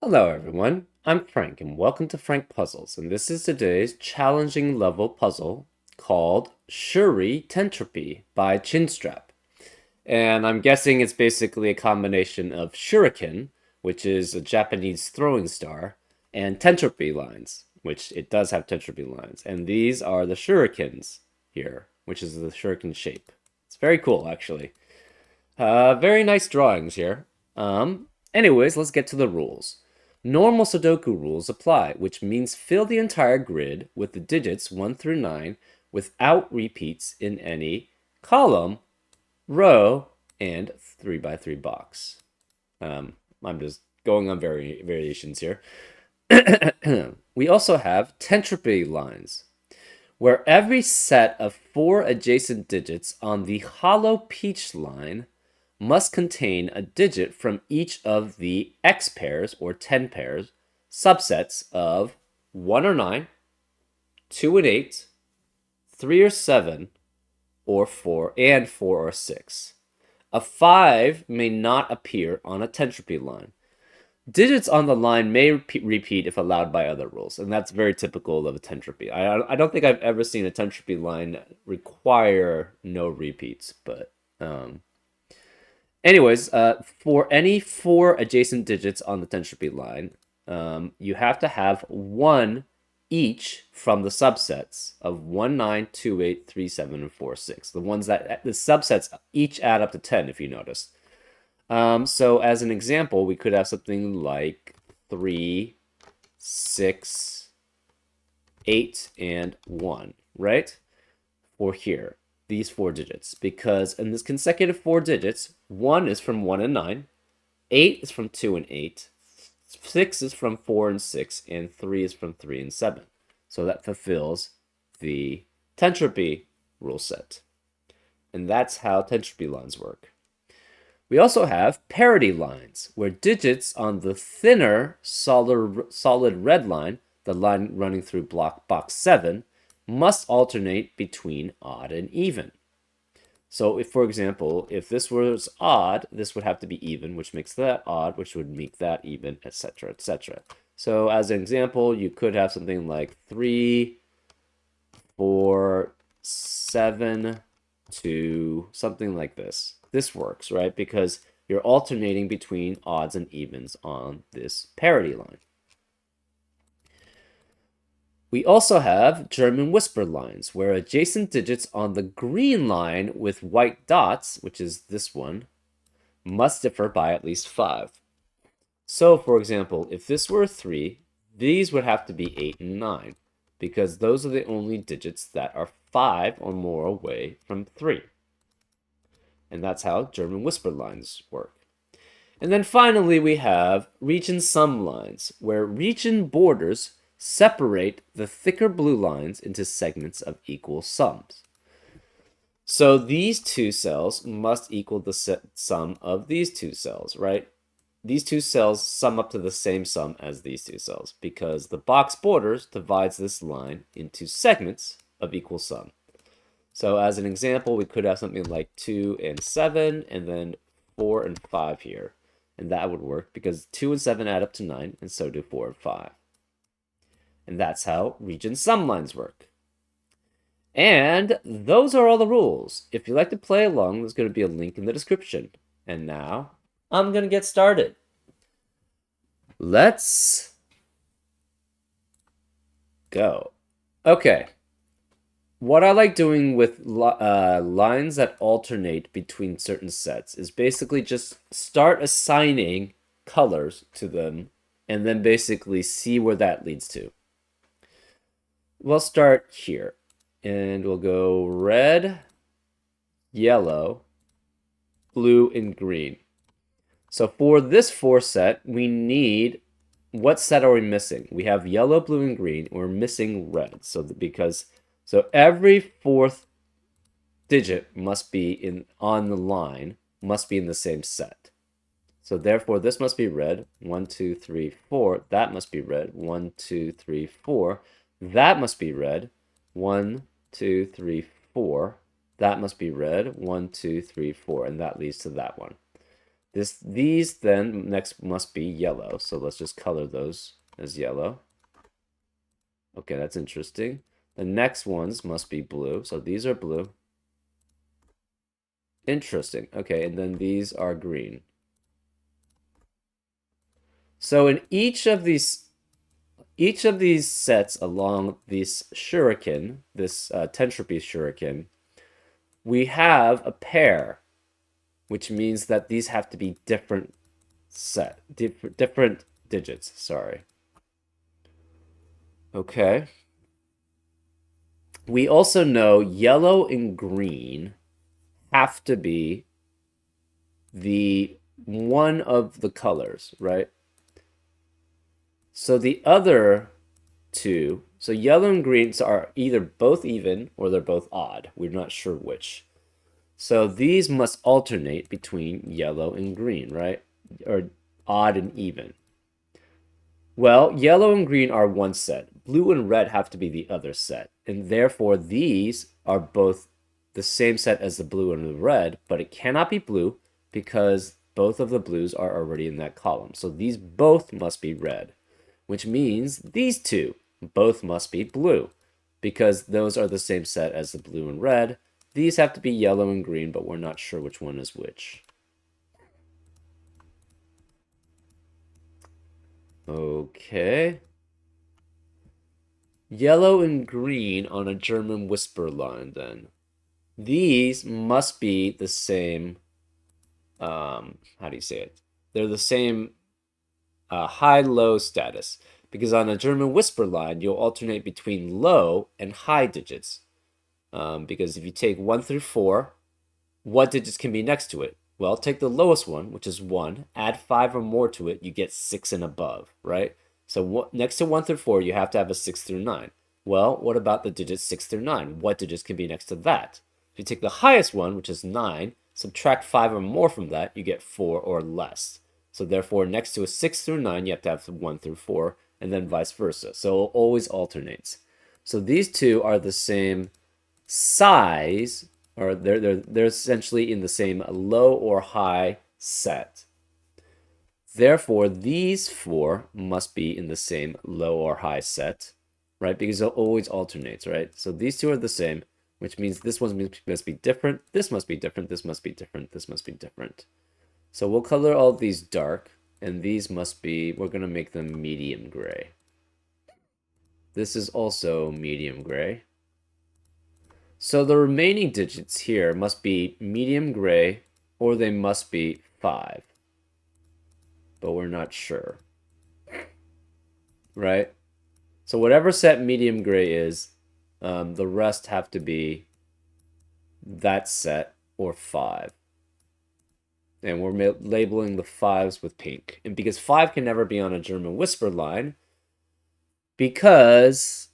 Hello everyone, I'm Frank and welcome to Frank Puzzles, and this is today's challenging level puzzle called Shuri-tentropy by Chinstrap. And I'm guessing it's basically a combination of shuriken, which is a Japanese throwing star, and tentropy lines, which it does have tentropy lines. And these are the shurikens here, which is the shuriken shape. It's very cool, actually. Very nice drawings here. Anyways, let's get to the rules. Normal Sudoku rules apply, which means fill the entire grid with the digits 1 through 9 without repeats in any column, row, and 3 by 3 box. I'm just going on variations here. We also have tentropy lines, where every set of 4 adjacent digits on the hollow peach line must contain a digit from each of the x pairs or 10 pairs subsets of 1 or 9, 2 and 8, 3 or 7, or 4 and 4 or 6. A 5 may not appear on a tentropy line. Digits on the line may repeat if allowed by other rules, and that's very typical of a tentropy. I don't think I've ever seen a tentropy line require no repeats, but anyways, for any 4 adjacent digits on the tentropy line, you have to have 1 each from the subsets of 1, 9, 2, 8, 3, 7, and 4, 6. The ones that the subsets each add up to 10, if you noticed. So as an example, we could have something like 3, 6, 8, and 1, right? For here, these 4 digits. Because in this consecutive 4 digits, 1 is from 1 and 9, 8 is from 2 and 8, 6 is from 4 and 6, and 3 is from 3 and 7. So that fulfills the tentropy rule set. And that's how tentropy lines work. We also have parity lines, where digits on the thinner solid red line, the line running through box 7, must alternate between odd and even. So if, for example, if this was odd, this would have to be even, which makes that odd, which would make that even, etc., etc. So as an example, you could have something like 3, 4, 7, 2, something like this. This works, right? Because you're alternating between odds and evens on this parity line. We also have German whisper lines, where adjacent digits on the green line with white dots, which is this one, must differ by at least 5. So, for example, if this were 3, these would have to be 8 and 9, because those are the only digits that are 5 or more away from 3. And that's how German whisper lines work. And then finally, we have region sum lines, where region borders separate the thicker blue lines into segments of equal sums. So these 2 cells must equal the sum of these 2 cells, right? These 2 cells sum up to the same sum as these 2 cells, because the box borders divides this line into segments of equal sum. So as an example, we could have something like 2 and 7, and then 4 and 5 here. And that would work because 2 and 7 add up to 9, and so do 4 and 5. And that's how region sum lines work. And those are all the rules. If you'd like to play along, there's going to be a link in the description. And now, I'm going to get started. Let's go. Okay. What I like doing with lines that alternate between certain sets is basically just start assigning colors to them and then basically see where that leads to. We'll start here and we'll go red, yellow, blue, and green. So for this 4 set, we need, what set are we missing? We have yellow, blue, and green. We're missing red. So every 4th digit must be on the line, must be in the same set. So therefore, this must be red. 1, 2, 3, 4. That must be red. 1, 2, 3, 4. That must be red. 1, 2, 3, 4. That must be red. 1, 2, 3, 4. And that leads to that one. These then next must be yellow. So let's just color those as yellow. Okay, that's interesting. The next ones must be blue. So these are blue. Interesting. Okay, and then these are green. So in each of these sets along this shuriken, this tentropy shuriken, we have a pair, which means that these have to be different different digits, sorry. Okay. We also know yellow and green have to be the one of the colors, right? So the other two, so yellow and green are either both even or they're both odd. We're not sure which. So these must alternate between yellow and green, right? Or odd and even. Well, yellow and green are one set. Blue and red have to be the other set. And therefore, these are both the same set as the blue and the red, but it cannot be blue because both of the blues are already in that column. So these both must be red, which means these two both must be blue because those are the same set as the blue and red. These have to be yellow and green, but we're not sure which one is which. Okay. Yellow and green on a German whisper line, then. These must be the same, how do you say it? They're the same high-low status. Because on a German whisper line, you'll alternate between low and high digits. Because if you take 1 through 4, what digits can be next to it? Well, take the lowest one, which is 1, add 5 or more to it, you get 6 and above, right? So next to 1 through 4, you have to have a 6 through 9. Well, what about the digits 6 through 9? What digits can be next to that? If you take the highest one, which is 9, subtract 5 or more from that, you get 4 or less. So therefore, next to a 6 through 9, you have to have 1 through 4, and then vice versa. So it always alternates. So these two are the same size, or they're essentially in the same low or high set. Therefore, these four must be in the same low or high set, right? Because it always alternates, right? So these two are the same, which means this one must be different, this must be different, this must be different, this must be different. So we'll color all these dark, and these must be, we're going to make them medium gray. This is also medium gray. So the remaining digits here must be medium gray, or they must be 5. But we're not sure. Right? So whatever set medium gray is, the rest have to be that set or 5. And we're labeling the 5s with pink. And because 5 can never be on a German whisper line, because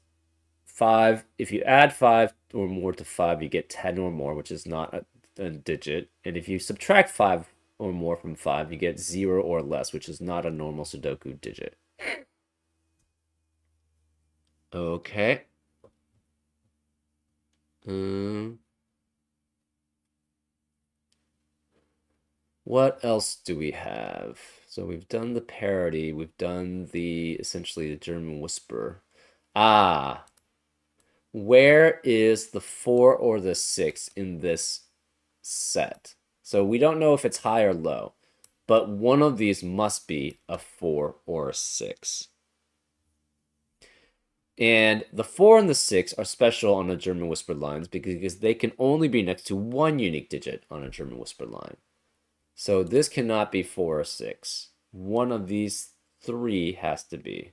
5, if you add 5 or more to 5, you get 10 or more, which is not a digit. And if you subtract 5 or more from 5, you get 0 or less, which is not a normal Sudoku digit. Okay. What else do we have? So we've done the parody. We've done essentially the German whisper. Ah, where is the 4 or the 6 in this set? So we don't know if it's high or low, but one of these must be a 4 or a 6. And the 4 and the 6 are special on the German whisper lines because they can only be next to one unique digit on a German whisper line. So this cannot be 4 or 6. One of these 3 has to be.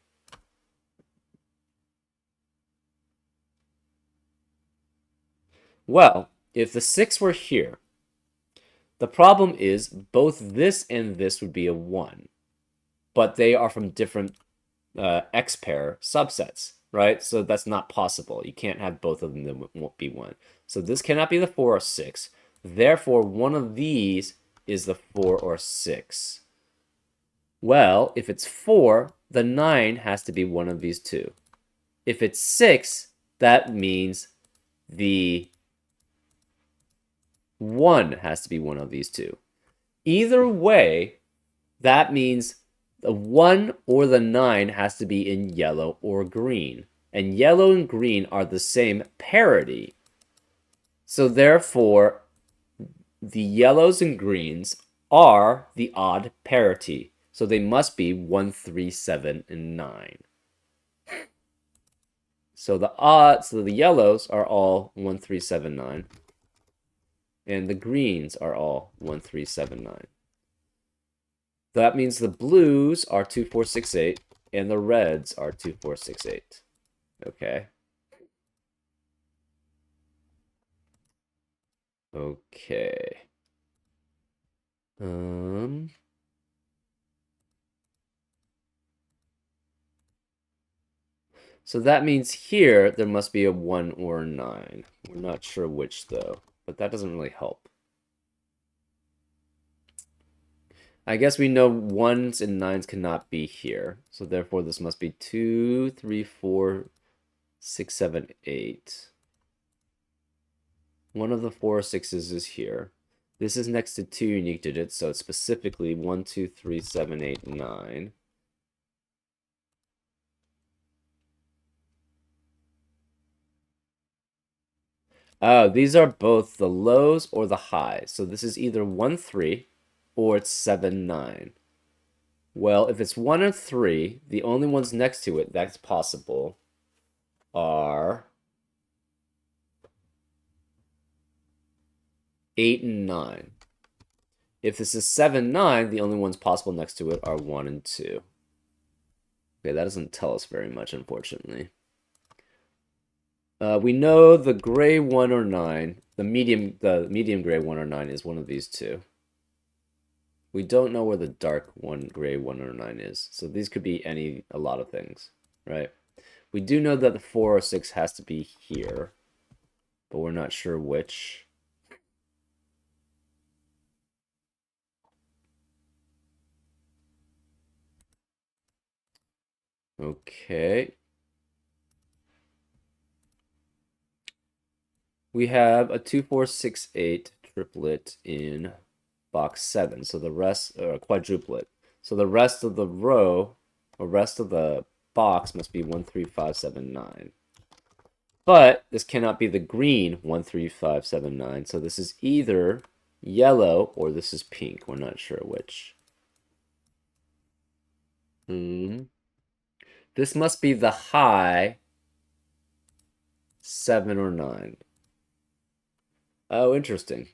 Well, if the 6 were here, the problem is both this and this would be a 1. But they are from different X pair subsets, right? So that's not possible. You can't have both of them that won't be 1. So this cannot be the 4 or 6. Therefore, one of these is the 4 or 6. Well, if it's 4, the 9 has to be one of these two. If it's 6, that means the 1 has to be one of these two. Either way, that means the 1 or the 9 has to be in yellow or green. And yellow and green are the same parity. So therefore, the yellows and greens are the odd parity. So they must be 1, 3, 7, and 9. So the yellows are all 1, 3, 7, 9. And the greens are all 1, 3, 7, 9. That means the blues are 2, 4, 6, 8, and the reds are 2, 4, 6, 8. Okay. Okay. So that means here there must be a 1 or a 9. We're not sure which though, but that doesn't really help. I guess we know 1s and 9s cannot be here. So therefore this must be 2, 3, 4, 6, 7, 8. One of the 4 or 6s is here. This is next to 2 unique digits, so it's specifically 1, 2, 3, 7, 8, 9. Oh, these are both the lows or the highs. So this is either 1, 3 or it's 7, 9. Well, if it's 1 or 3, the only ones next to it that's possible are 8 and 9. If this is 7, 9, the only ones possible next to it are 1 and 2. Okay, that doesn't tell us very much, unfortunately. We know the gray 1 or 9, the medium gray 1 or 9 is one of these two. We don't know where the dark gray 1 or 9 is, so these could be a lot of things, right? We do know that the 4 or 6 has to be here, but we're not sure which. Okay. We have a 2, 4, 6, 8 triplet in box 7. So the rest, or quadruplet. So the rest of the row, or rest of the box must be 1, 3, 5, 7, 9. But this cannot be the green 1, 3, 5, 7, 9. So this is either yellow or this is pink. We're not sure which. This must be the high 7 or 9. Oh, interesting.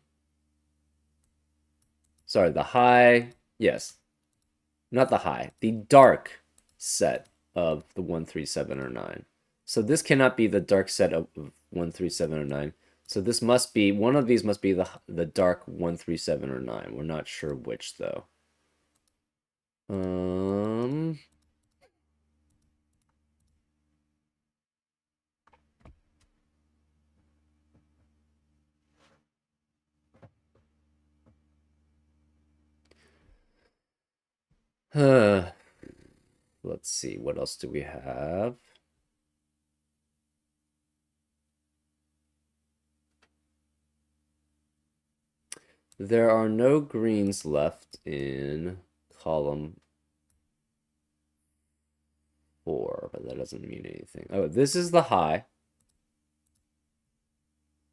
Sorry, the high, yes. Not the high, the dark set of the 1, 3, 7, or 9. So this cannot be the dark set of 1, 3, 7, or 9. So this must be, one of these must be the dark 1, 3, 7, or 9. We're not sure which, though. Let's see, what else do we have? There are no greens left in column 4, but that doesn't mean anything. Oh, this is the high.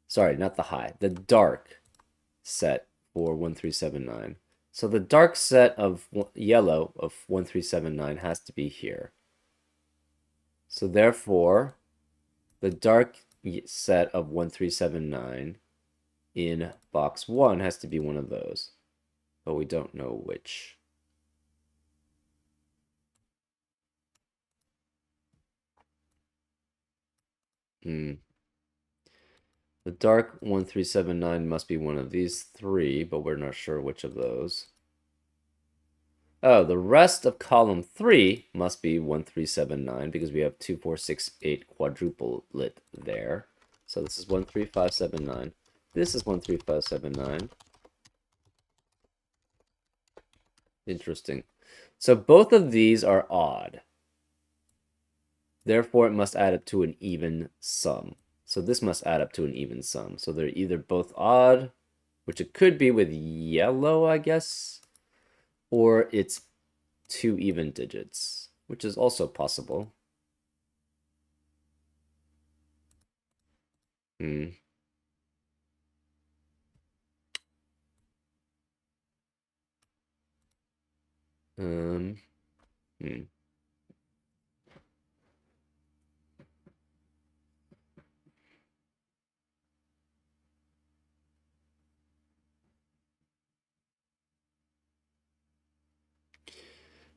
Sorry, not the high. The dark set for 1, 3, 7, 9. So the dark set of yellow of 1, 3, 7, 9 has to be here. So therefore, the dark set of 1, 3, 7, 9 in box 1 has to be one of those. But we don't know which. The dark 1, 3, 7, 9 must be one of these 3, but we're not sure which of those. Oh, the rest of column 3 must be 1, 3, 7, 9 because we have 2, 4, 6, 8 quadruplet there. So this is 1, 3, 5, 7, 9. This is 1, 3, 5, 7, 9. Interesting. So both of these are odd. Therefore, it must add up to an even sum. So this must add up to an even sum. So they're either both odd which it could be with yellow, I guess, or it's 2 even digits, which is also possible. Hmm. Um, hmm.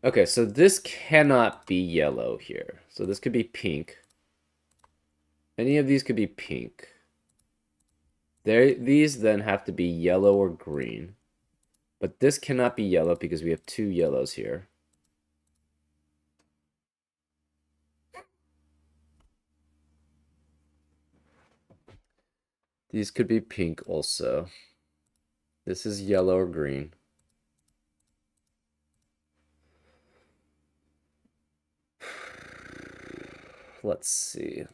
Okay, so this cannot be yellow here. So this could be pink. Any of these could be pink. These then have to be yellow or green. But this cannot be yellow because we have 2 yellows here. These could be pink also. This is yellow or green. Let's see.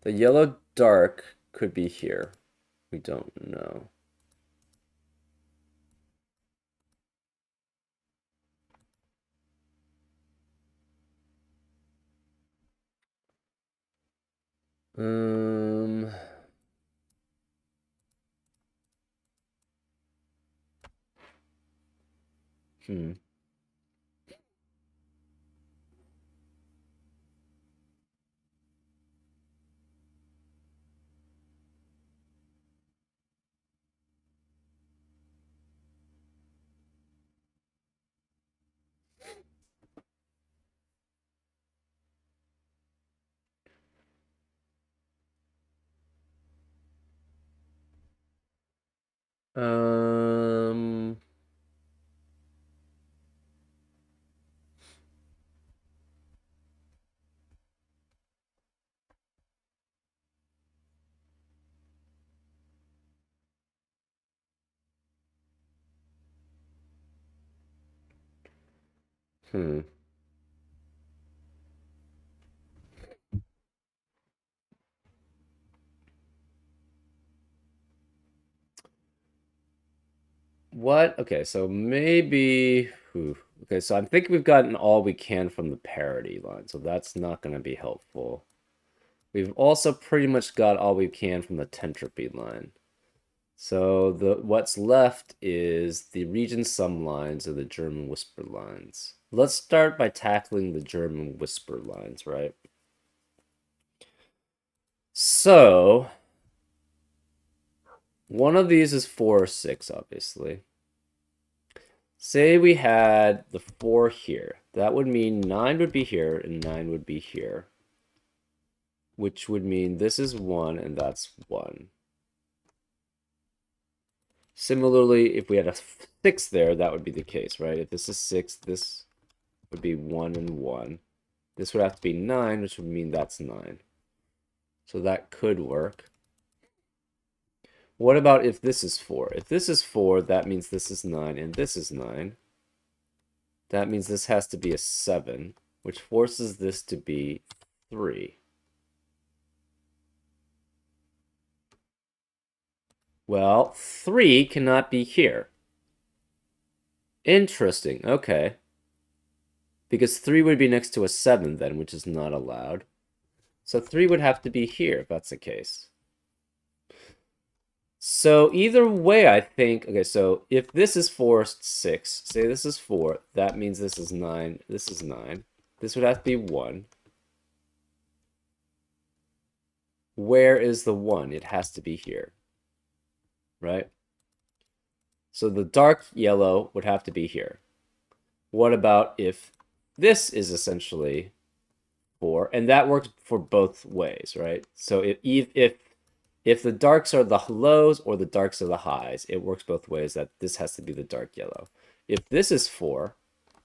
The yellow dark could be here. We don't know. Um, hmm. Um, hmm. What? Okay, so maybe. Okay, so I think we've gotten all we can from the parity line, so that's not going to be helpful. We've also pretty much got all we can from the tentropy line. So what's left is the region sum lines and the German whisper lines. Let's start by tackling the German whisper lines, right? So one of these is 4 or 6, obviously. Say we had the 4 here. That would mean 9 would be here and 9 would be here. Which would mean this is 1 and that's 1. Similarly, if we had a 6 there, that would be the case, right? If this is 6, this would be 1 and 1. This would have to be 9, which would mean that's 9. So that could work. What about if this is 4? If this is 4, that means this is 9 and this is 9. That means this has to be a 7, which forces this to be 3. Well, 3 cannot be here. Interesting, okay. Because 3 would be next to a 7 then, which is not allowed. So 3 would have to be here if that's the case. So either way, I think, okay, so if this is 4, 6, say this is 4, that means this is 9, this is 9. This would have to be 1. Where is the 1? It has to be here, right? So the dark yellow would have to be here. What about if this is essentially 4? And that works for both ways, right? So if the darks are the lows or the darks are the highs, it works both ways that this has to be the dark yellow. If this is 4,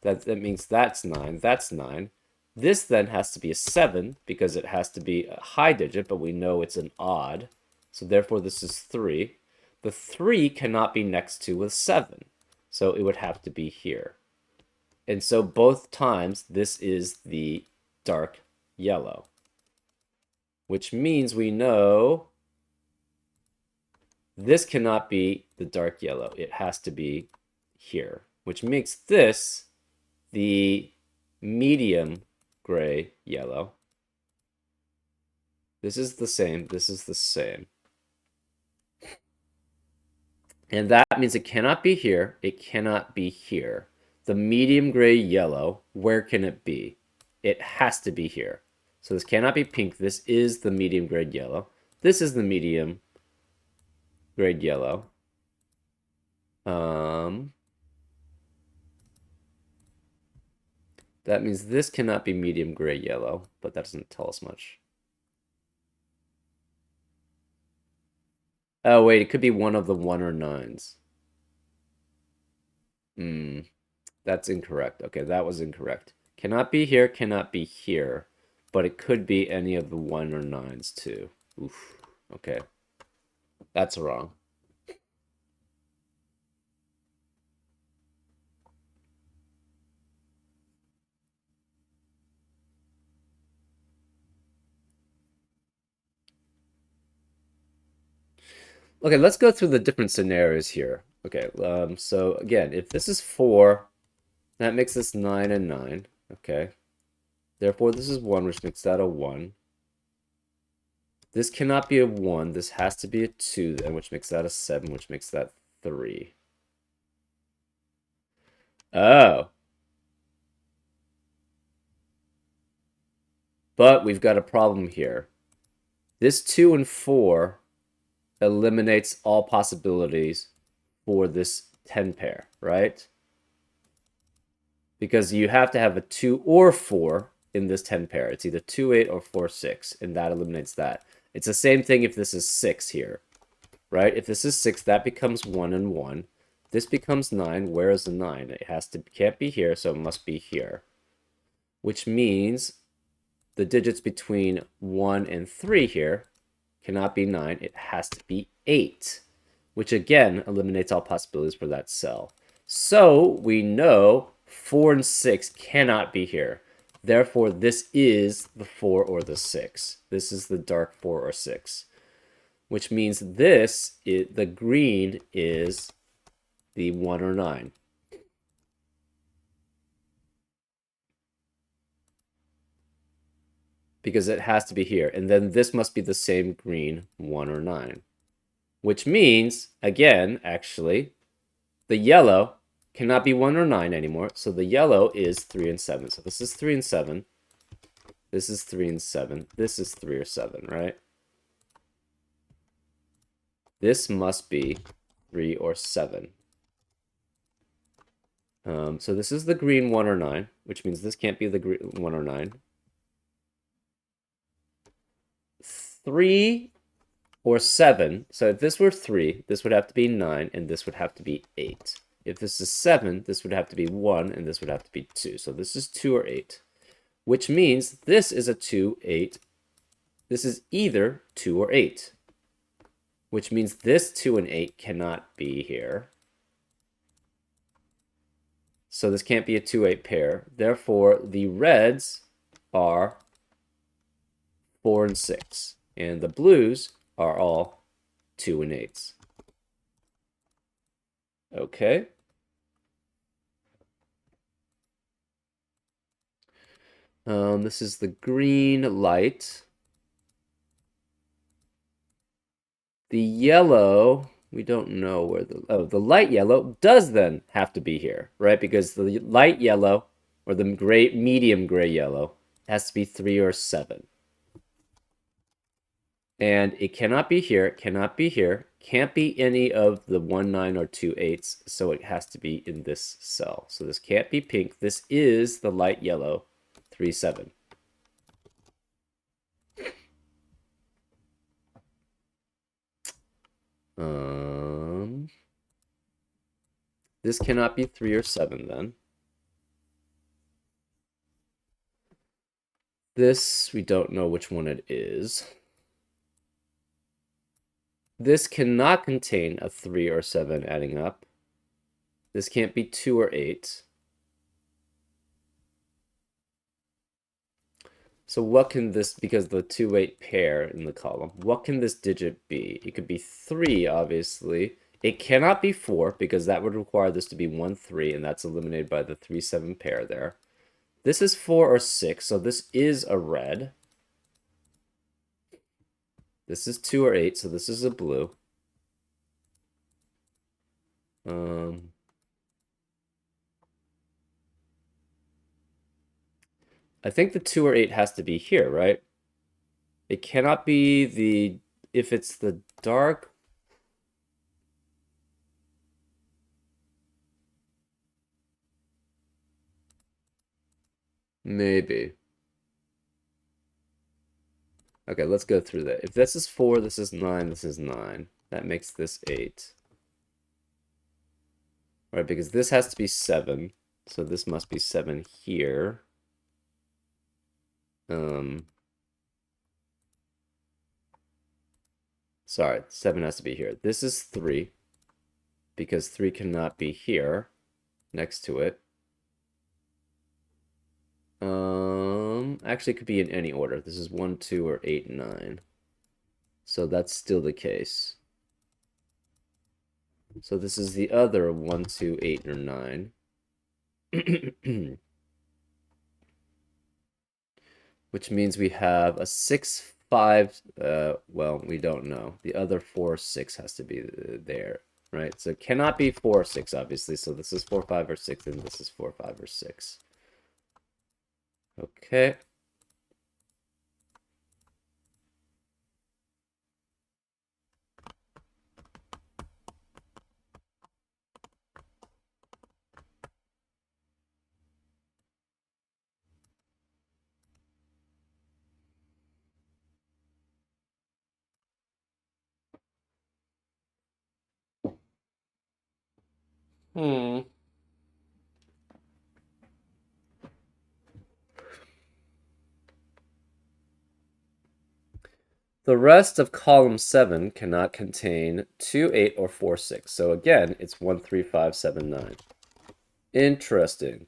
that means that's 9, that's 9. This then has to be a 7 because it has to be a high digit, but we know it's an odd. So therefore this is 3. The 3 cannot be next to a 7. So it would have to be here. And so both times this is the dark yellow. which means we know this cannot be the dark yellow. It has to be here, which makes this the medium gray yellow. This is the same. This is the same. And that means it cannot be here. It cannot be here. The medium gray yellow, where can it be? It has to be here. So this cannot be pink. This is the medium grade yellow. This is the medium grade yellow. That means this cannot be medium gray yellow, but that doesn't tell us much. Oh, wait, it could be one of the 1 or 9s. That's incorrect. Okay, that was incorrect. Cannot be here, cannot be here, but it could be any of the 1 or 9s too. Oof. Okay. That's wrong. Okay, let's go through the different scenarios here. Okay, so again, if this is 4, that makes this 9 and 9. Okay. Therefore, this is 1, which makes that a 1. This cannot be a 1. This has to be a 2, then, which makes that a 7, which makes that 3. Oh. But we've got a problem here. This 2 and 4 eliminates all possibilities for this 10 pair, right? Because you have to have a 2 or 4 in this 10 pair. It's either 2, 8, or 4, 6, and that eliminates that. It's the same thing if this is 6 here, right? If this is 6, that becomes 1 and 1. This becomes 9. Where is the 9? Can't be here, so it must be here. Which means the digits between 1 and 3 here cannot be 9. It has to be 8, which again eliminates all possibilities for that cell. So we know 4 and 6 cannot be here. Therefore, this is the 4 or the 6. This is the dark 4 or 6, which means the green is the 1 or 9. Because it has to be here. And then this must be the same green 1 or 9. Which means, again, actually, the yellow cannot be 1 or 9 anymore. So the yellow is 3 and 7. So this is 3 and 7. This is 3 and 7. This is 3 or 7, right? This must be 3 or 7. So this is the green 1 or 9, which means this can't be the green 1 or 9. 3 or 7. So if this were 3, this would have to be 9, and this would have to be 8. If this is 7, this would have to be 1, and this would have to be 2. So this is 2 or 8, which means this is a 2, 8. This is either 2 or 8, which means this 2 and 8 cannot be here. So this can't be a 2, 8 pair. Therefore, the reds are 4 and 6. And the blues are all 2 and 8s. Okay. This is the green light. The yellow, we don't know where the light yellow does then have to be here, right? Because the light yellow, or the medium gray yellow, has to be 3 or 7. And it cannot be here, it cannot be here, can't be any of the 1, 9, or 2, 8s, so it has to be in this cell. So this can't be pink. This is the light yellow, 3, 7. This cannot be 3 or 7 then. This, we don't know which one it is. This cannot contain a 3 or 7 adding up. This can't be 2 or 8. So what can this, because the 2, 8 pair in the column, what can this digit be? It could be 3, obviously. It cannot be 4, because that would require this to be 1, 3, and that's eliminated by the 3, 7 pair there. This is 4 or 6, so this is a red. This is 2 or 8, so this is a blue. I think the 2 or 8 has to be here, right? It cannot be if it's the dark. Maybe. Okay, let's go through that. If this is 4, this is 9, this is 9. That makes this 8. Right, because this has to be 7. So this must be 7 here. Sorry, 7 has to be here. This is 3, because 3 cannot be here next to it. Actually, it could be in any order. This is 1, 2, or 8, 9. So that's still the case. So this is the other 1, 2, 8, or 9. Which means we have a 6, 5. Well, we don't know. The other 4, 6 has to be there, right? So it cannot be 4 or 6, obviously. So this is 4, 5, or 6, and this is 4, 5, or 6. Okay. Hmm. The rest of column 7 cannot contain 2, 8, or 4, 6. So again, it's 1, 3, 5, 7, 9. Interesting.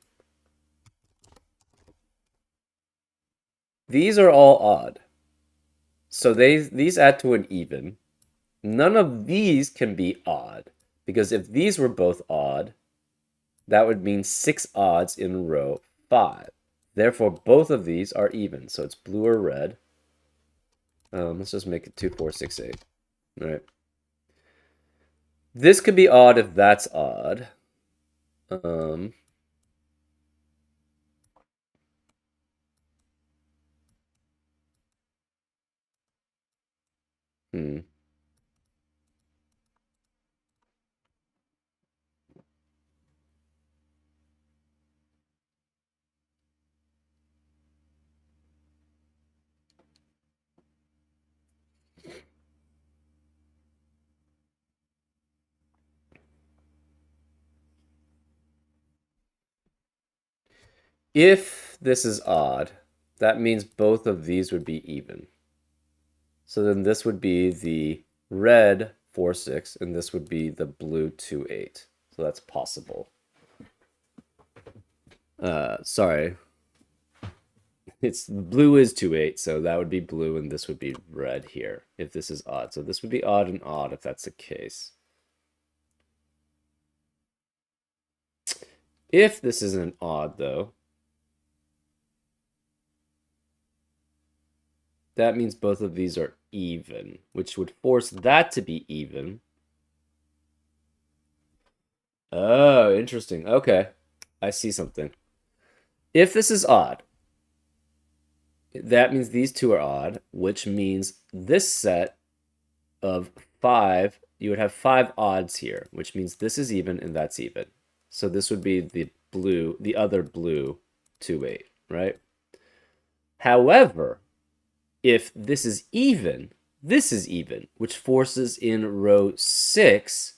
These are all odd. So these add to an even. None of these can be odd, because if these were both odd, that would mean 6 odds in row 5. Therefore, both of these are even. So it's blue or red. Let's just make it 2, 4, 6, 8. All right. This could be odd if that's odd. Hmm. If this is odd, that means both of these would be even. So then this would be the red 4, 6, and this would be the blue 2, 8. So that's possible. Sorry. It's blue is 2, 8, so that would be blue, and this would be red here, if this is odd. So this would be odd and odd if that's the case. If this isn't odd, though, that means both of these are even, which would force that to be even. Oh, interesting. Okay. I see something. If this is odd, that means these two are odd, which means this set of 5, you would have 5 odds here, which means this is even and that's even. So this would be the other blue 2, 8, right? However, if this is even, which forces in row 6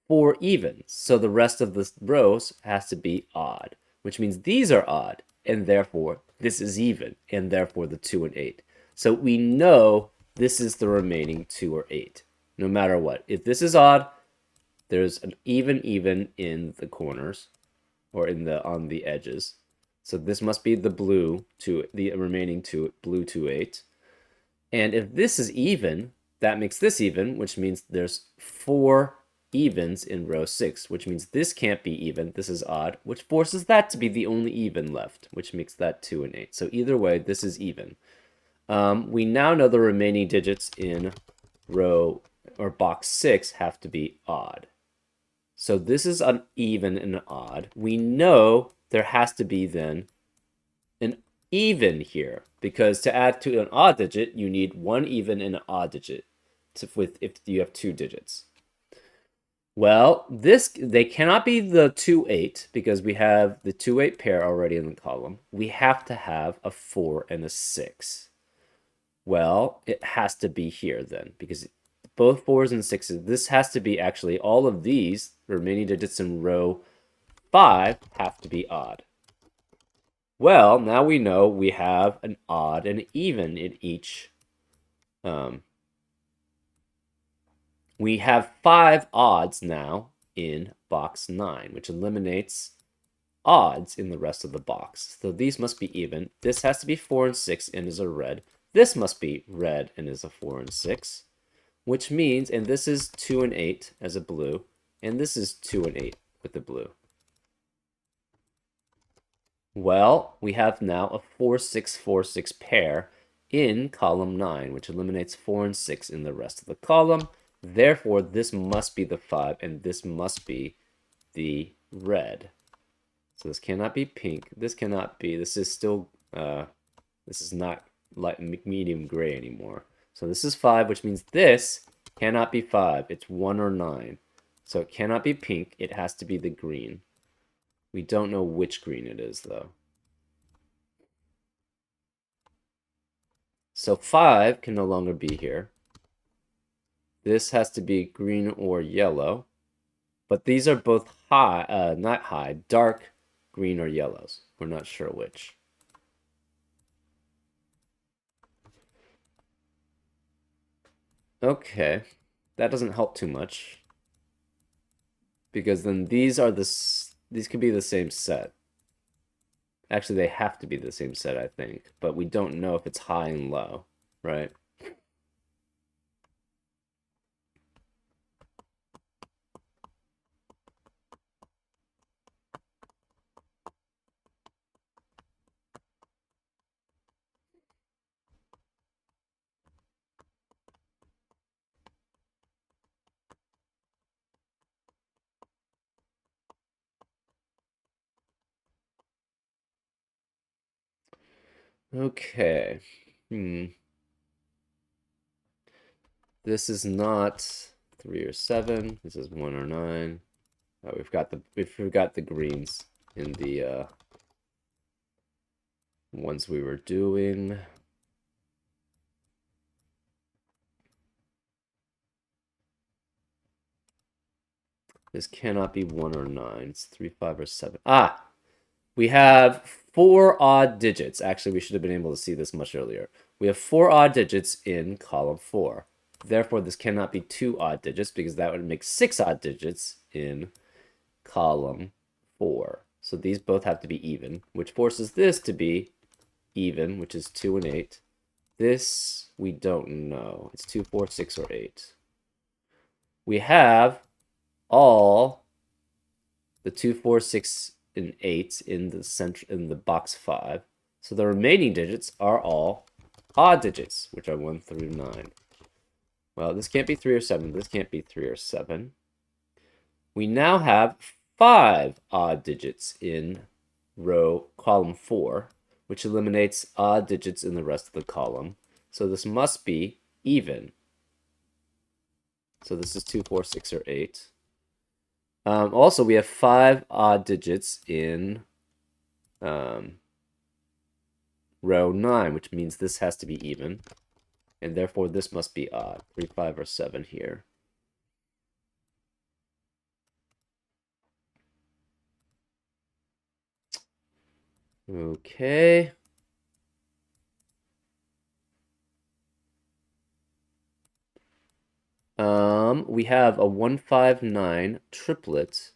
4 evens. So the rest of the rows has to be odd, which means these are odd, and therefore this is even, and therefore the 2 and 8. So we know this is the remaining 2 or 8, no matter what. If this is odd, there's an even in the corners, or on the edges. So this must be the blue the remaining blue 2, 8. And if this is even, that makes this even, which means there's 4 evens in row 6, which means this can't be even. This is odd, which forces that to be the only even left, which makes that 2 and 8. So either way, this is even. We now know the remaining digits in row or box 6 have to be odd. So this is an even and an odd. We know there has to be then an even here, because to add to an odd digit, you need one even and an odd digit if you have 2 digits. Well, they cannot be the 2, 8 because we have the 2, 8 pair already in the column. We have to have a 4 and a 6. Well, it has to be here then, because both 4s and 6s, this has to be actually all of these remaining digits in row 5 have to be odd. Well, now we know we have an odd and even in each. We have 5 odds now in box 9, which eliminates odds in the rest of the box. So these must be even. This has to be 4 and 6 and is a red. This must be red and is a 4 and 6, which means, and this is 2 and 8 as a blue, and this is 2 and 8 with the blue. Well, we have now a 4, 6, 4, 6 pair in column 9, which eliminates 4 and 6 in the rest of the column. Therefore, this must be the 5, and this must be the red. So this cannot be pink. This cannot be. This is still, this is not light medium gray anymore. So this is 5, which means this cannot be 5. It's 1 or 9. So it cannot be pink. It has to be the green. We don't know which green it is, though. So 5 can no longer be here. This has to be green or yellow. But these are both high, not high, dark green or yellows. We're not sure which. Okay, that doesn't help too much. Because then these could be the same set. Actually, they have to be the same set, I think. But we don't know if it's high and low, right? Okay. This is not 3 or 7. This is 1 or 9. Oh, we forgot the greens in the ones we were doing. This cannot be 1 or 9. It's 3, 5, or 7. Ah! We have 4 odd digits. Actually, we should have been able to see this much earlier. We have 4 odd digits in column 4. Therefore, this cannot be 2 odd digits because that would make 6 odd digits in column 4. So these both have to be even, which forces this to be even, which is 2 and 8. This, we don't know. It's 2, 4, 6, or 8. We have all the 2, 4, 6, and 8 in the center in the box 5. So the remaining digits are all odd digits, which are 1 through 9. Well, this can't be 3 or 7. This can't be 3 or 7. We now have 5 odd digits in column 4, which eliminates odd digits in the rest of the column. So this must be even. So this is 2, 4, 6, or 8. Also, we have 5 odd digits in row 9, which means this has to be even. And therefore, this must be odd. 3, 5, or 7 here. Okay. We have a 1, 5, 9 triplet.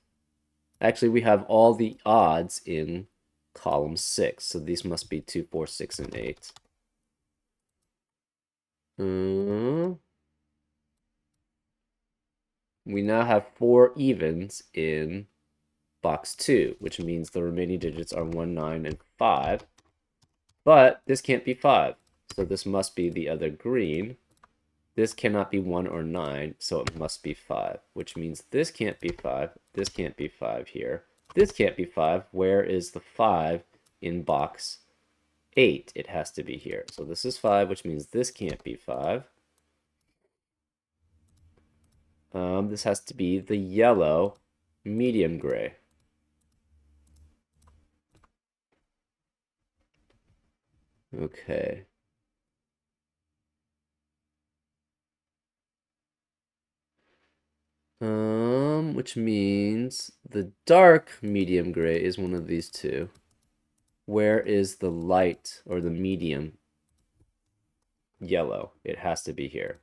Actually, we have all the odds in column 6. So these must be 2, 4, 6, and 8. We now have 4 evens in box 2, which means the remaining digits are 1, 9, and 5. But this can't be 5, so this must be the other green. This cannot be 1 or 9, so it must be 5, which means this can't be 5, this can't be 5 here. This can't be 5. Where is the 5 in box 8? It has to be here. So this is 5, which means this can't be 5. This has to be the yellow medium gray. Okay. Which means the dark medium gray is one of these two. Where is the light or the medium yellow? It has to be here.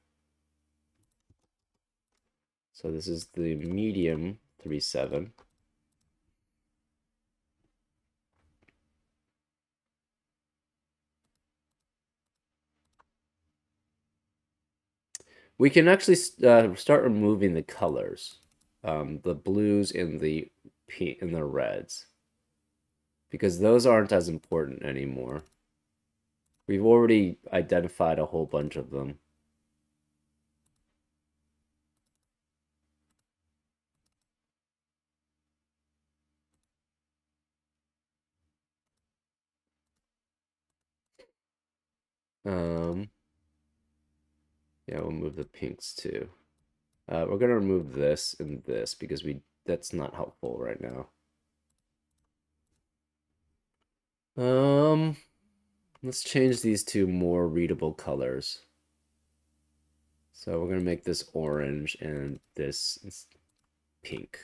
So this is the medium 3, 7. We can actually start removing the colors, the blues and the pink and the reds, because those aren't as important anymore. We've already identified a whole bunch of them. Yeah, we'll move the pinks too. We're gonna remove this and this because that's not helpful right now. Let's change these to more readable colors. So we're gonna make this orange and this pink.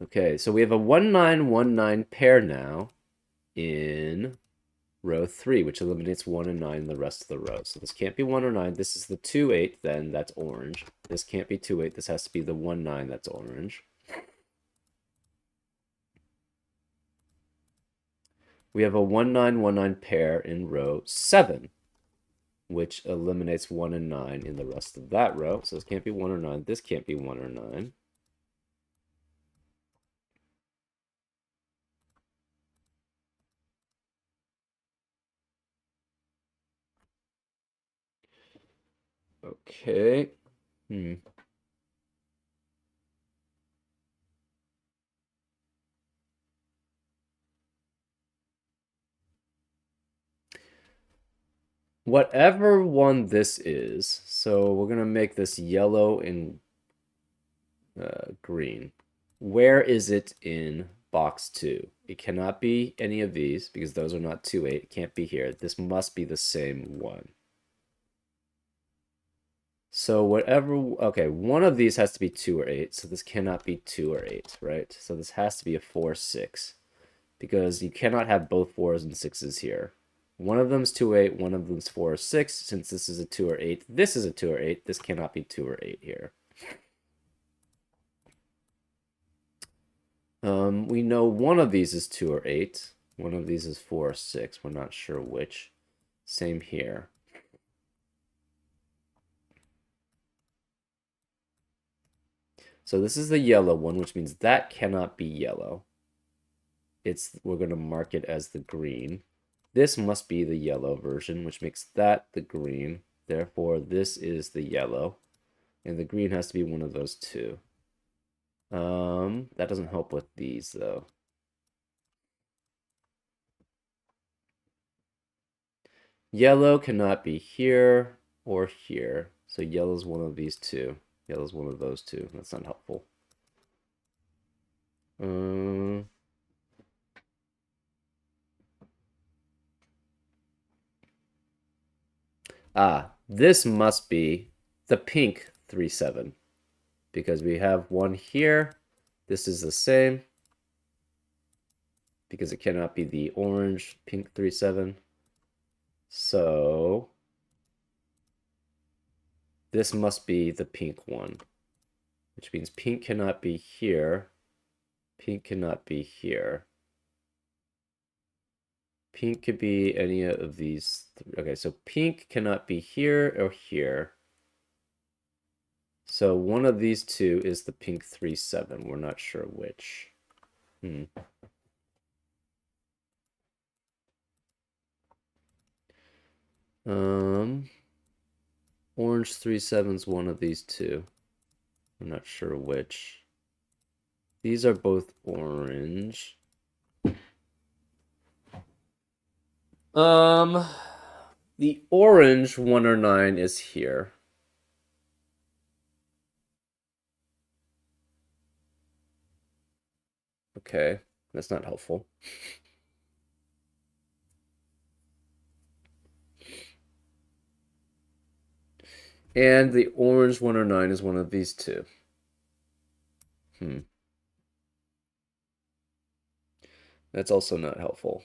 Okay, so we have a 1, 9, 1, 9 pair now in row 3, which eliminates 1 and 9 in the rest of the rows. So this can't be 1 or 9. This is the 2, 8, then that's orange. This can't be 2, 8. This has to be the 1, 9, that's orange. We have a 1, 9, 1, 9 pair in row 7, which eliminates 1 and 9 in the rest of that row. So this can't be 1 or 9. This can't be 1 or 9. Okay. Whatever one this is, so we're going to make this yellow and green. Where is it in box 2? It cannot be any of these because those are not 2, 8. It can't be here. This must be the same one. So whatever, okay, one of these has to be 2 or 8, so this cannot be 2 or 8, right? So this has to be a 4, 6, because you cannot have both 4s and 6s here. One of them's 2 or 8, one of them's 4 or 6. Since this is a 2 or 8, this is a 2 or 8. This cannot be 2 or 8 here. We know one of these is 2 or 8. One of these is 4 or 6. We're not sure which. Same here. So this is the yellow one, which means that cannot be yellow. We're going to mark it as the green. This must be the yellow version, which makes that the green. Therefore, this is the yellow. And the green has to be one of those two. That doesn't help with these, though. Yellow cannot be here or here. So yellow's one of these two. Yellow's one of those two. That's not helpful. This must be the pink 3, 7. Because we have one here. This is the same. Because it cannot be the orange pink 3, 7. So this must be the pink one. which means pink cannot be here. Pink cannot be here. Pink could be any of these. Okay, so pink cannot be here or here. So one of these two is the pink 3-7. We're not sure which. Orange 3-7 is one of these two. I'm not sure which. These are both orange. The orange 1 or 9 is here. Okay, that's not helpful. And the orange 1 or 9 is one of these two. That's also not helpful.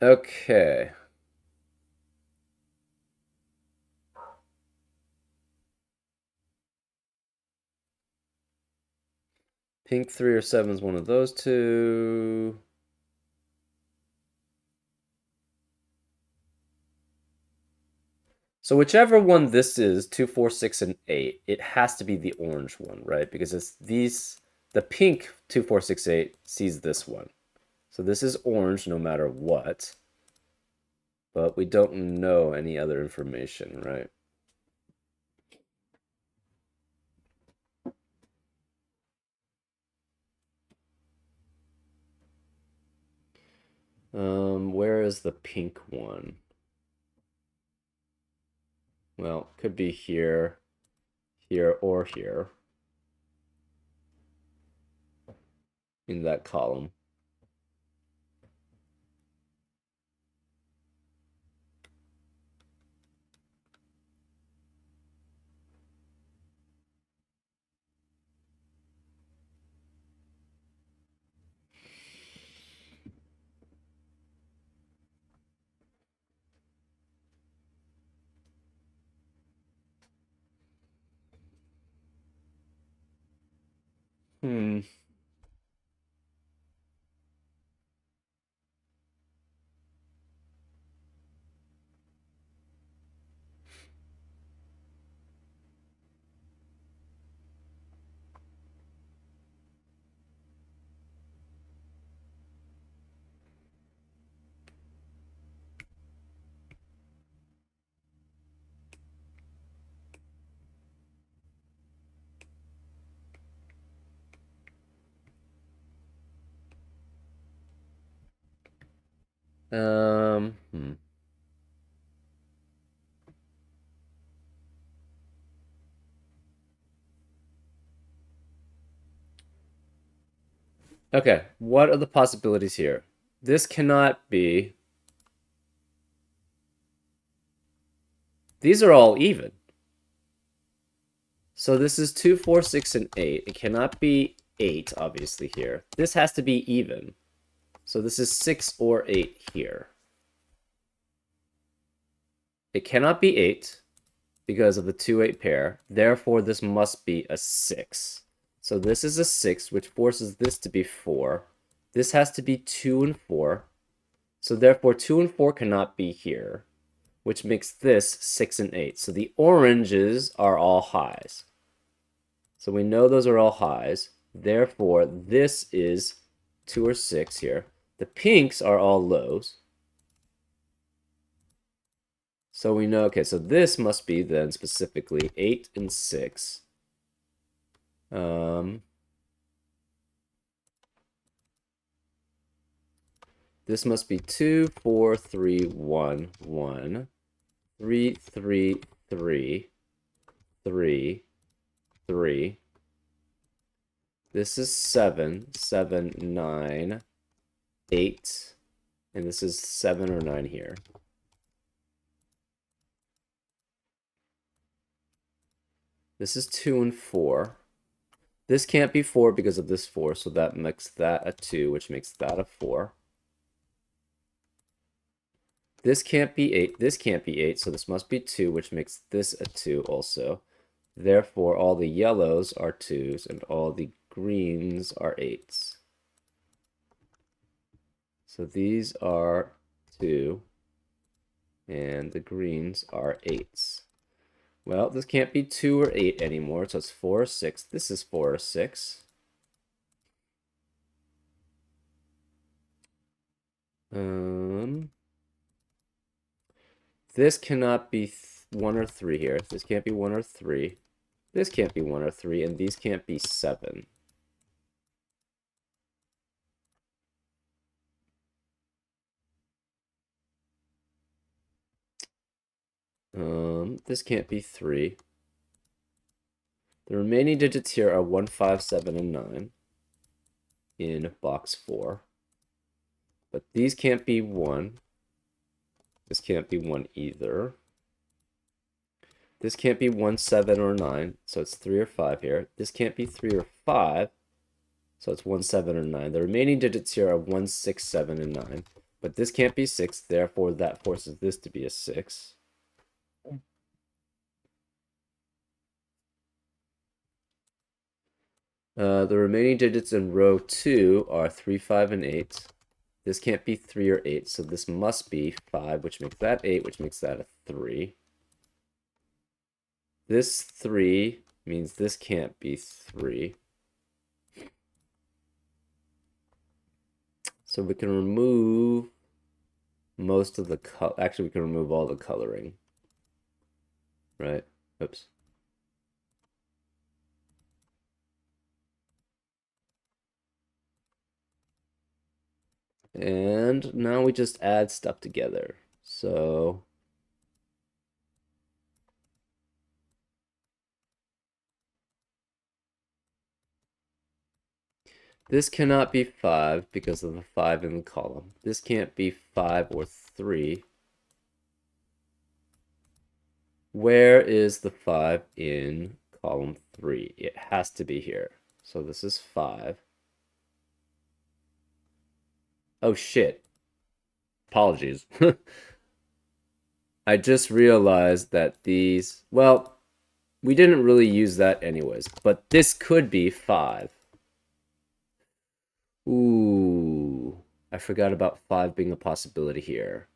Okay. Pink 3 or 7 is one of those two. So whichever one this is, 2, 4, 6, and 8, it has to be the orange one, right? Because it's the pink 2, 4, 6, 8 sees this one. So this is orange no matter what. But we don't know any other information, right? Where is the pink one? Well, could be here, here, or here in that column. Hmm. Okay, what are the possibilities here? This cannot be. These are all even. So this is 2, 4, 6, and 8. It cannot be 8, obviously, here. This has to be even. So this is 6 or 8 here. It cannot be 8 because of the 2-8 pair. Therefore, this must be a 6. So this is a 6, which forces this to be 4. This has to be 2 and 4. So therefore, 2 and 4 cannot be here, which makes this 6 and 8. So the oranges are all highs. So we know those are all highs. Therefore, this is 2 or 6 here. The pinks are all lows. So we know, okay, so this must be then specifically 8 and 6. This must be 2, 4, 3, 1, 1, 3, 3, 3, 3, 3. This is 7, 7, 9, 8, and this is 7 or 9 here. This is 2 and 4. This can't be 4 because of this 4, so that makes that a 2, which makes that a 4. This can't be 8. This can't be 8, so this must be 2, which makes this a 2 also. Therefore, all the yellows are 2s, and all the greens are 8s. So these are 2, and the greens are 8s. Well, this can't be 2 or 8 anymore, so it's 4 or 6. This is 4 or 6. This cannot be 1 or 3 here. This can't be 1 or 3. This can't be 1 or 3, and these can't be 7. This can't be 3. The remaining digits here are 1, 5, 7, and 9 in box 4. But these can't be 1. This can't be 1 either. This can't be 1, 7, or 9, so it's 3 or 5 here. This can't be 3 or 5, so it's 1, 7, or 9. The remaining digits here are 1, 6, 7, and 9. But this can't be 6, therefore that forces this to be a 6. The remaining digits in row 2 are 3, 5, and 8. This can't be 3 or 8, so this must be 5, which makes that 8, which makes that a 3. This 3 means this can't be 3. So we can remove most of the color. Actually, we can remove all the coloring. Right? Oops. And now we just add stuff together. So this cannot be 5 because of the 5 in the column. This can't be 5 or 3. Where is the 5 in column 3? It has to be here. So this is 5. Oh shit. Apologies. I just realized that these, well, we didn't really use that anyways, but this could be 5. Ooh, I forgot about 5 being a possibility here.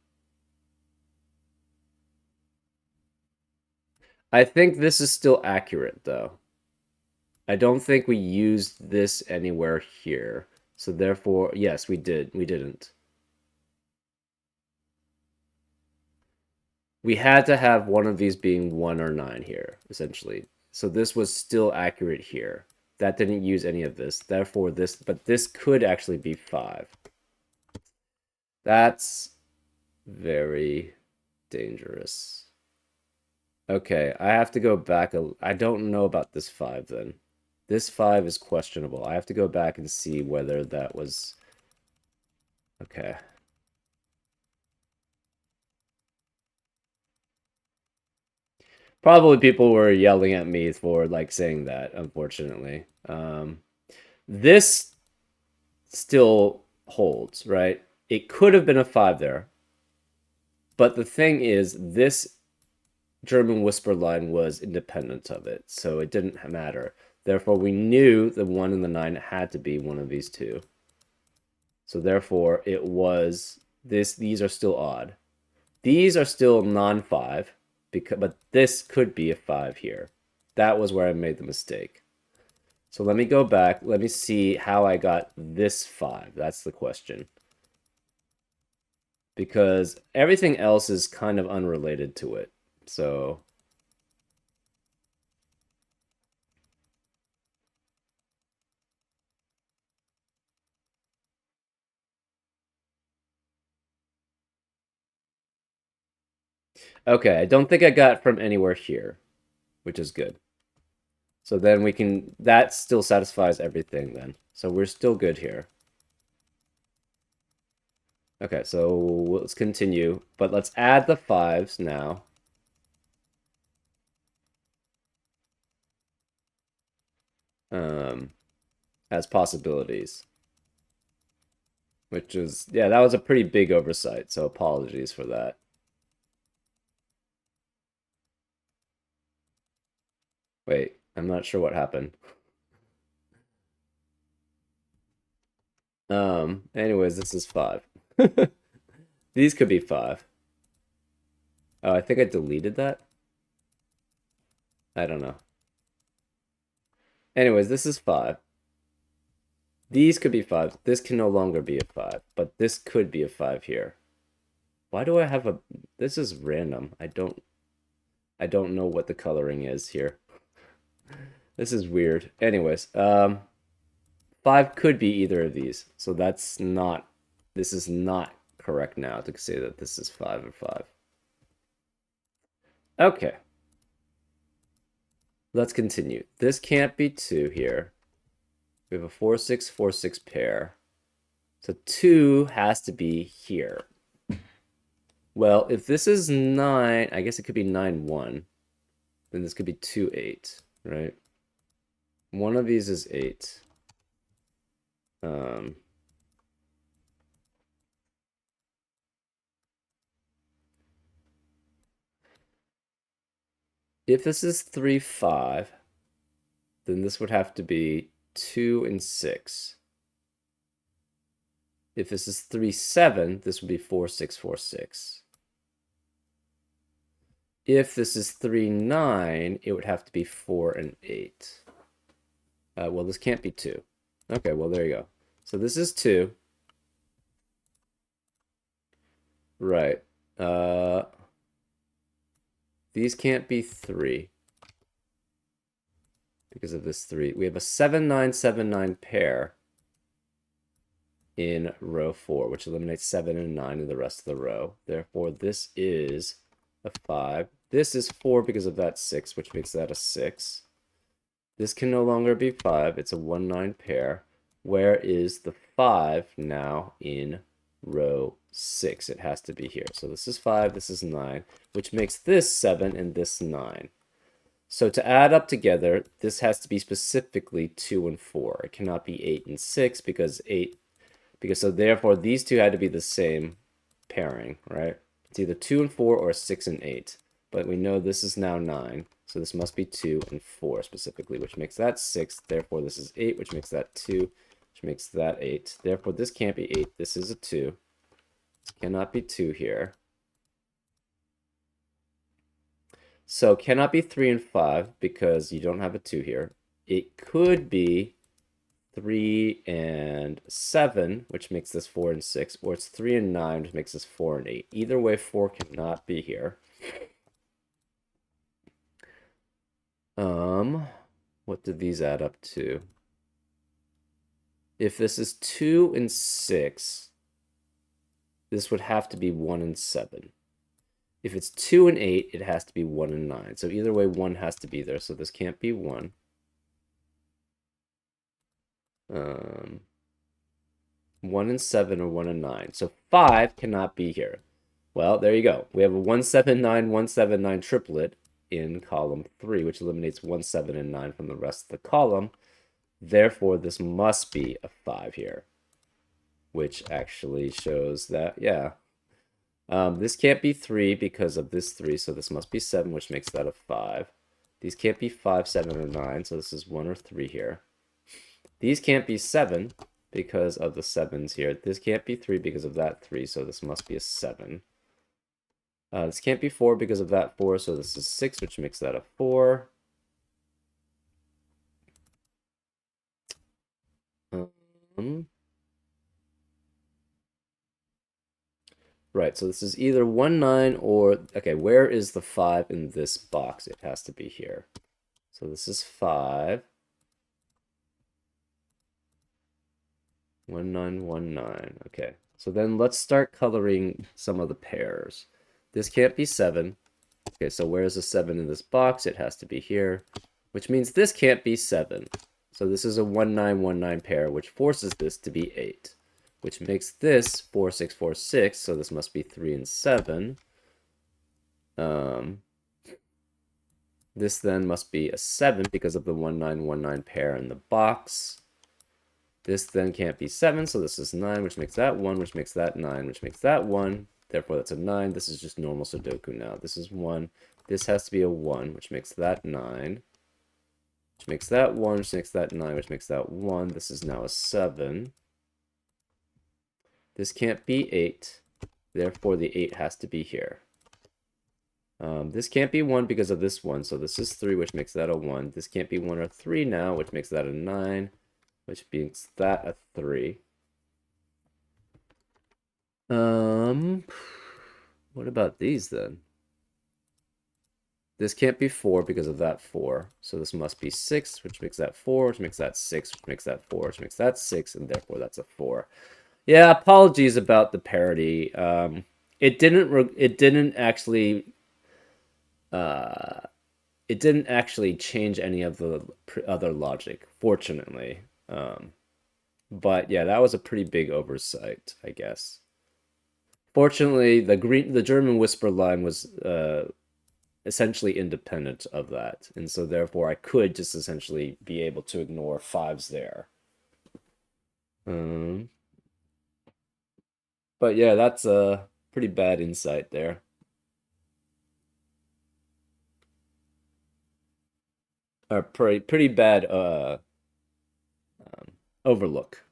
I think this is still accurate, though. I don't think we used this anywhere here. So therefore, yes, we did. We didn't. We had to have one of these being 1 or 9 here, essentially. So this was still accurate here. That didn't use any of this. Therefore, this, but this could actually be 5. That's very dangerous. Okay, I have to go back. I don't know about this 5 then. This 5 is questionable. I have to go back and see whether that was... Okay. Probably people were yelling at me for like saying that, unfortunately. This still holds, right? It could have been a 5 there. But the thing is, this German whisper line was independent of it, so it didn't matter. Therefore, we knew the 1 and the 9 had to be one of these two. So therefore, it was this. These are still odd. These are still non-5, but this could be a 5 here. That was where I made the mistake. So let me go back. Let me see how I got this 5. That's the question. Because everything else is kind of unrelated to it. So okay, I don't think I got from anywhere here, which is good. So then we can, that still satisfies everything then. So we're still good here. Okay, so let's continue, but let's add the 5s now. As possibilities. which is, yeah, that was a pretty big oversight, so apologies for that. Wait, I'm not sure what happened. Anyways, this is 5. These could be 5. Oh, I think I deleted that. I don't know. Anyways, this is 5. These could be 5. This can no longer be a 5, but this could be a 5 here. Why do I have a... This is random. I don't know what the coloring is here. This is weird. Anyways, 5 could be either of these. So that's not... This is not correct now to say that this is 5 or 5. Okay. Let's continue. This can't be 2 here. We have a 4, 6, 4, 6 pair. So 2 has to be here. Well, if this is 9, I guess it could be 9, 1. Then this could be 2, 8, right? One of these is 8. If this is 3, 5, then this would have to be 2 and 6. If this is 3, 7, this would be 4, 6, 4, 6. If this is 3, 9, it would have to be 4 and 8. Well, this can't be 2. Okay, well, there you go. So this is 2. Right. These can't be 3 because of this 3. We have a 7, 9, 7, 9 pair in row 4, which eliminates 7 and 9 in the rest of the row. Therefore, this is a 5. This is 4 because of that 6, which makes that a 6. This can no longer be 5. It's a 1, 9 pair. Where is the 5 now in row 6? It has to be here. So this is 5, this is 9, which makes this 7 and this 9. So to add up together, this has to be specifically 2 and 4. It cannot be 8 and 6 because so therefore these two had to be the same pairing, right? It's either 2 and 4 or 6 and 8. But we know this is now 9. So this must be 2 and 4 specifically, which makes that 6. Therefore, this is 8, which makes that 2, which makes that 8. Therefore, this can't be 8. This is a 2. This cannot be 2 here. So cannot be 3 and 5 because you don't have a 2 here. It could be 3 and 7, which makes this 4 and 6, or it's 3 and 9, which makes this 4 and 8. Either way, 4 cannot be here. What do these add up to? If this is 2 and 6, this would have to be 1 and 7. If it's 2 and 8, it has to be 1 and 9. So either way, 1 has to be there. So this can't be 1. 1 and 7 or 1 and 9. So 5 cannot be here. Well, there you go. We have a 1, 7, 9, 1, 7, 9 triplet in column 3, which eliminates 1, 7, and 9 from the rest of the column. Therefore, this must be a 5 here, which actually shows that, yeah. This can't be 3 because of this 3, so this must be 7, which makes that a 5. These can't be 5, 7, or 9, so this is 1 or 3 here. These can't be 7 because of the 7s here. This can't be 3 because of that 3, so this must be a 7. This can't be 4 because of that 4, so this is 6, which makes that a 4. Right, so this is either 1, 9, or... Okay, where is the 5 in this box? It has to be here. So this is 5. 1, 9, 1, 9. Okay, so then let's start coloring some of the pairs. This can't be 7. Okay, so where is the 7 in this box? It has to be here, which means this can't be 7. So this is a 1, 9, 1, 9 pair, which forces this to be 8, which makes this 4, 6, 4, 6. So this must be 3 and 7. This then must be a 7 because of the 1, 9, 1, 9 pair in the box. This then can't be 7, so this is 9, which makes that 1, which makes that 9, which makes that 1. Therefore, that's a 9. This is just normal Sudoku now. This is 1. This has to be a 1, which makes that 9. Which makes that 1, which makes that 9, which makes that 1. This is now a 7. This can't be 8. Therefore, the 8 has to be here. This can't be 1 because of this 1, so this is 3, which makes that a 1. This can't be 1 or 3 now, which makes that a 9. Which makes that a 3. What about these then? This can't be 4 because of that 4. So this must be 6, which makes that 4, which makes that 6, which makes that 4, which makes that 6, and therefore that's a 4. Yeah, apologies about the parity. It didn't actually change any of the other logic, fortunately. But yeah, that was a pretty big oversight, I guess. Fortunately, the German whisper line was essentially independent of that, and so therefore I could just essentially be able to ignore 5s there. But yeah, that's a pretty bad insight there. A pretty bad overlook.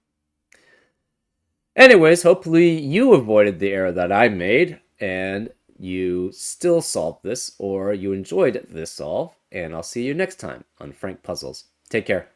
Anyways, hopefully you avoided the error that I made, and you still solved this, or you enjoyed this solve, and I'll see you next time on Frank Puzzles. Take care.